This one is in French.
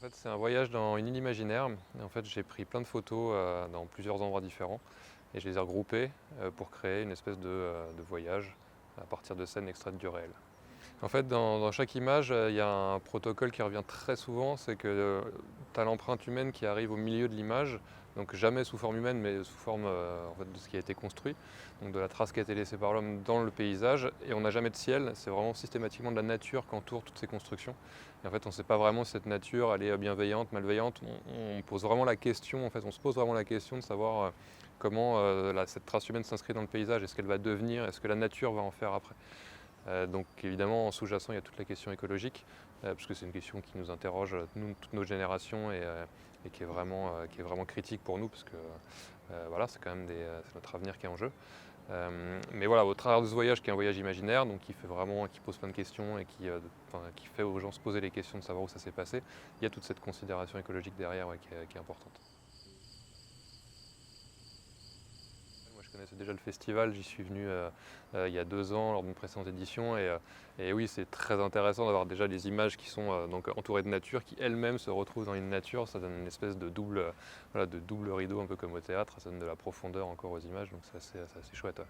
fait, c'est un voyage dans une île imaginaire. Et en fait, j'ai pris plein de photos dans plusieurs endroits différents et je les ai regroupées pour créer une espèce de voyage à partir de scènes extraites du réel. En fait, dans chaque image, il y a un protocole qui revient très souvent, c'est que tu as l'empreinte humaine qui arrive au milieu de l'image, donc jamais sous forme humaine, mais sous forme en fait, de ce qui a été construit, donc de la trace qui a été laissée par l'homme dans le paysage, et on n'a jamais de ciel, c'est vraiment systématiquement de la nature qu'entoure toutes ces constructions. Et en fait, on ne sait pas vraiment si cette nature, elle est bienveillante, malveillante, on pose vraiment la question, en fait, on se pose vraiment la question de savoir comment cette trace humaine s'inscrit dans le paysage, est-ce qu'elle va devenir, est-ce que la nature va en faire après. Donc évidemment, en sous-jacent, il y a toute la question écologique, parce que c'est une question qui nous interroge, nous, toutes nos générations, et qui est vraiment critique pour nous, parce que voilà, c'est quand même c'est notre avenir qui est en jeu. Mais voilà, au travers de ce voyage, qui est un voyage imaginaire, donc qui pose plein de questions et qui fait aux gens se poser les questions de savoir où ça s'est passé, il y a toute cette considération écologique derrière, ouais, qui est importante. Moi, je connaissais déjà le festival, j'y suis venu il y a 2 ans lors d'une précédente édition et oui, c'est très intéressant d'avoir déjà des images qui sont donc entourées de nature, qui elles-mêmes se retrouvent dans une nature. Ça donne une espèce de double, voilà, de double rideau, un peu comme au théâtre, ça donne de la profondeur encore aux images, donc c'est assez chouette. Ouais.